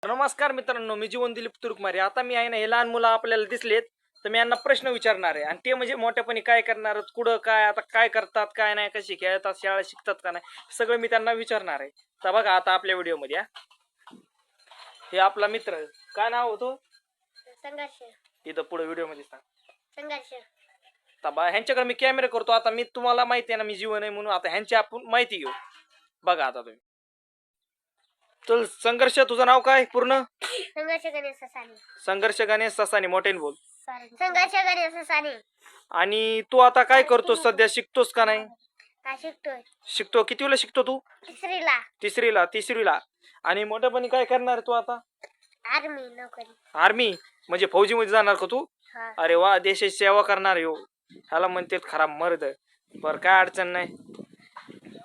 नमस्कार मित्रांनो, मी जीवन दिलीप तुर्कमारे. आता मी आहे ना, हे लहान मुलं आपल्याला दिसलेत तर मी यांना प्रश्न विचारणार आहे आणि ते म्हणजे मोठेपणी काय करणार, कुठं काय, आता काय करतात, काय नाही, कशी खेळतात, शाळा शिकतात का नाही, सगळं मी त्यांना विचारणार आहे. तर बघा आता आपल्या व्हिडिओमध्ये हे आपला मित्र, काय नाव होतो? संघर्ष. इथं पुढे व्हिडिओमध्ये सांग. संघर्ष. आता बा ह्यांच्याकडे मी कॅमेरा करतो. आता मी तुम्हाला माहिती आहे ना, मी जीवन आहे म्हणून. आता ह्यांची आपण माहिती घेऊ. बघा आता तुम्ही. चल संघर्ष, तुझं नाव काय पूर्ण? संघर्ष गणेश ससाने. संघर्ष गणेश ससाने, मोठ्याने बोल. संघर्ष गणेश ससाने. आणि तू आता काय करतो सध्या, शिकतोस का नाही? काय शिकतोय? शिकतो. कितवीला शिकतो तू? तिसरीला. तिसरीला. आणि मोठेपणी काय करणार तू आता? आर्मी नोकरी. आर्मी म्हणजे फौजी मध्ये जाणार का तू? हा. अरे वा, देशाची सेवा करणार हो. ह्याला म्हणते खरा मर्द. बर, काय अडचण नाही.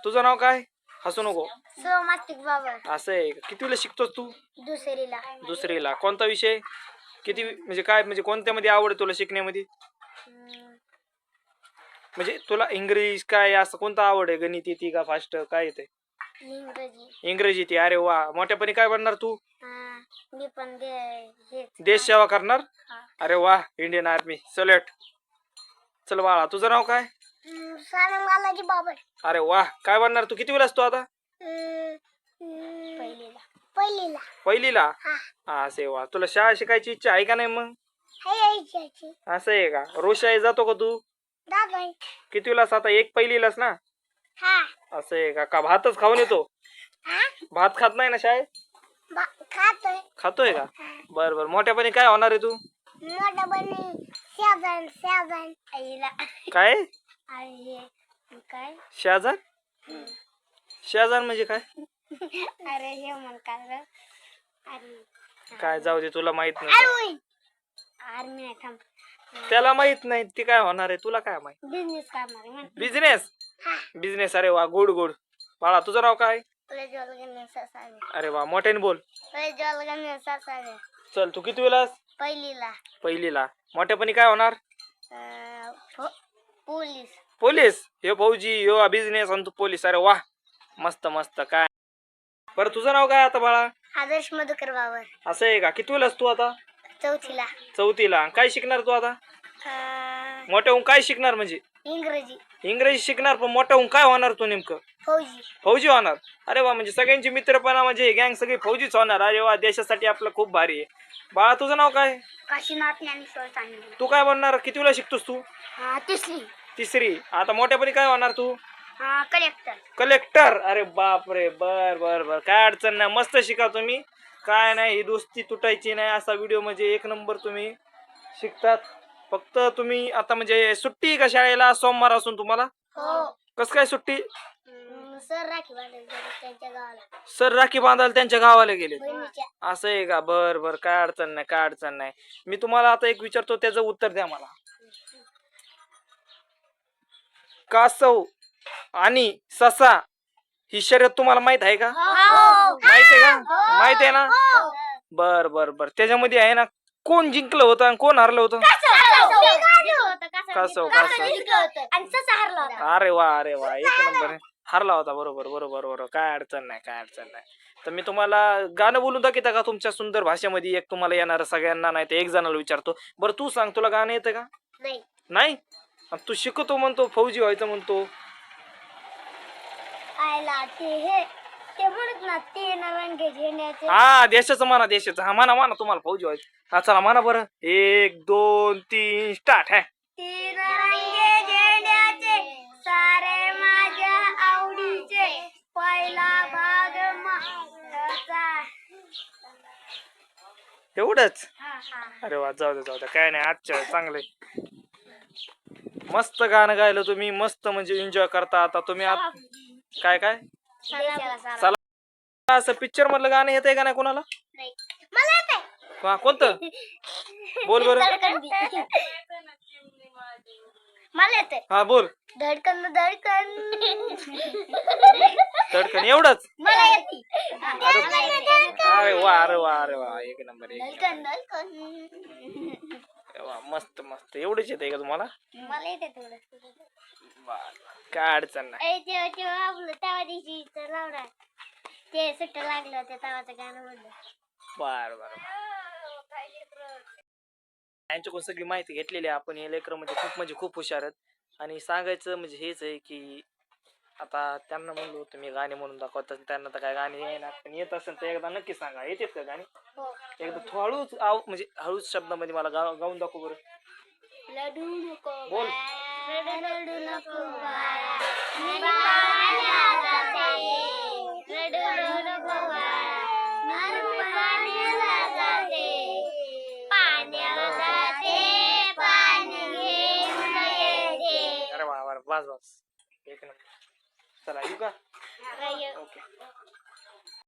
तुझं नाव काय? हसू नको. सोमास्तिक बाबर. असं आहे. कितवीला शिकतोस तू? दुसरीला. दुसरीला. कोणता विषय? किती म्हणजे काय, म्हणजे कोणत्यामध्ये आवड तुला शिकण्यामध्ये? म्हणजे तुला इंग्रजी काय असं कोणतं आवड आहे? गणित येते का, फास्ट काय येते? इंग्रजी. इंग्रजी येते. अरे वा, मोठ्यापणी काय बनणार तू? मी पण देश सेवा करणार. हा. अरे वा, इंडियन आर्मी सल्यूट. चल बाळा, तुझं नाव काय? सानंद बाबर. अरे वा, काय बनणार तू? कितवीला असतो आता? पहिलीला. पहिलीला. हा. असे वा, तुला शाळा शिकायची इच्छा आहे का नाही मग? असं आहे का? रोज शाळेत जातो का तू? दादा. कितवीलास आता? एक पहिलीलास ना? हा. असं आहे का? भातच खाऊन येतो? भात खात नाही ना शाळेत? खातोय. खातोय का? बर बर. मोठ्यापणी काय होणार आहे तू? मोठ्यापणी शेजान आईला. काय? काय? शाहजान. शाहजान म्हणजे काय? अरे हे म्हण काय? अरे काय, जाऊ दे, तुला माहित नाही. आर्मी नाही, थांब. त्याला माहित नाही ती काय होणार आहे, तुला काय माहित? बिझनेस करणार आहे. बिझनेस. बिझनेस. अरे वा, गुड गुड. बाळा, तुझं नाव काय? प्रज्वल गणेश ससाने. अरे वा, मोठ्याने बोल. प्रज्वल गणेश ससाने. चल, तू कितवीलास? पहिलीला. पहिलीला. मोठ्यापणी काय होणार? पोलीस. पोलीस. हे फौजी, ह्यो बिझनेस आणि तू पोलीस. अरे वा, मस्त मस्त. काय बरं, तुझं नाव काय आता बाळा? आदर्श मधुकर बाबर. असं आहे का? कितवीलास तू आता? चौथीला. चौथीला. काय शिकणार तू आता? मोठ्या होऊन काय शिकणार म्हणजे? इंग्रजी. इंग्रजी शिकणार, पण मोठा होऊन काय होणार तू नेमकं? फौजी. फौजी होणार. अरे वा, म्हणजे सगळ्यांची मित्रपणा म्हणजे गँग सगळी फौजीच होणार. अरे वा, देशासाठी आपलं खूप भारी आहे. बाळा, तुझं नाव काय? काशीनाथ ज्ञानेश्वर चांगली. तू काय बनणार? कितवीला शिकतोस तू? तिसरी. तिसरी. आता मोठ्यापणी काय होणार तू? कलेक्टर. कलेक्टर. अरे बाप रे. बर बर बर. काय अडचण नाही, मस्त शिका तुम्ही. काय नाही, ही दोस्ती तुटायची नाही. असा व्हिडिओ म्हणजे एक नंबर तुम्ही शिकतात. फक्त तुम्ही आता म्हणजे सुट्टी का शाळेला? सोमवार असून तुम्हाला? हो. कस काय सुट्टी? सर राखी बांधायला त्यांच्या गावाला. सर राखी बांधायला त्यांच्या गावाला गेले. बहिणीच्या. असं आहे का? बर बर. काय अडचण नाही, काय अडचण नाही. मी तुम्हाला आता एक विचारतो, त्याचं उत्तर द्या मला. कासव आणि ससा ही शर्यत तुम्हाला माहित आहे का? माहित आहे का? माहित आहे ना? बर बर बर. त्याच्यामध्ये आहे ना, कोण जिंकलं होतं आणि कोण हरलं होतं? कासव. अरे वा, अरे वा, एक नंबर. हरला होता. बरोबर बरोबर बरोबर. काय अडचण नाही, काय अडचण नाही. तर मी तुम्हाला गाणं बोलून दाखवता का तुमच्या सुंदर भाषेमध्ये? एक तुम्हाला येणार, सगळ्यांना नाही तर एक जणाला विचारतो. बरं, तू सांग, तुला गाणं येतं का? नाही. तू शिकतो म्हणतो, फौजी व्हायचं म्हणतो. ते म्हणत ना, ते रंगे झेंड्याचे. हा, देशाचं म्हणा, देशाचं. हा, म्हणा म्हणा, तुम्हाला फौजी व्हायचं. हा, चला म्हणा बरं. 1 2 3 स्टार्ट. है. तीन रंगे झेंड्याचे, सारे माझ्या आवडीचे, पहिला भाग महाराष्ट्राचा. एवढंच? अरे वा, जाऊ दे काय नाही. आजच्या चांगलंय, मस्त गाणं गायलं तुम्ही. मस्त म्हणजे एन्जॉय करता आता तुम्ही. काय काय चला, असं पिक्चर मधलं गाणं येतंय का नाही कोणाला? मला येतंय. कोणतं? बोल बरं. मला येतंय. हा, बोल. धडकन धडकन. धडकन. एवढंच? मला येते. अरे वा, अरे वा, अरे वा, एक नंबर. धडकन धडकन. मस्त मस्त. एवढंच येते का तुम्हाला? मला येते थोडं. काय अडचण नाही. तेव्हा आपलं तेव्हा दिवशी लावणार ते सुट्ट लागलं होतं तेव्हाचं गाणं म्हणलं. बर बर यांच्याकडून सगळी माहिती घेतलेली आहे आपण. हे लेकरं म्हणजे खूप हुशार आहेत आणि सांगायचं म्हणजे हेच आहे की आता त्यांना म्हणलो होतं मी गाणे म्हणून दाखवतात, त्यांना तर काय गाणे येणार, पण येत असेल तर एकदा नक्की सांगा, येतात का गाणी? हो. एकदा हळूच म्हणजे हळूच शब्दामध्ये मला गाऊन दाखव बरं. रडू नको बोल. रडू नको बाळा, मी पाण्याला जाते. रडू नको बाळा, मी पाण्याला जाते. पाण्याला जाते, पाणी घेऊन येते. अरे वा वा, बस बस, एक नंबर. चला येऊ का? काय ओके.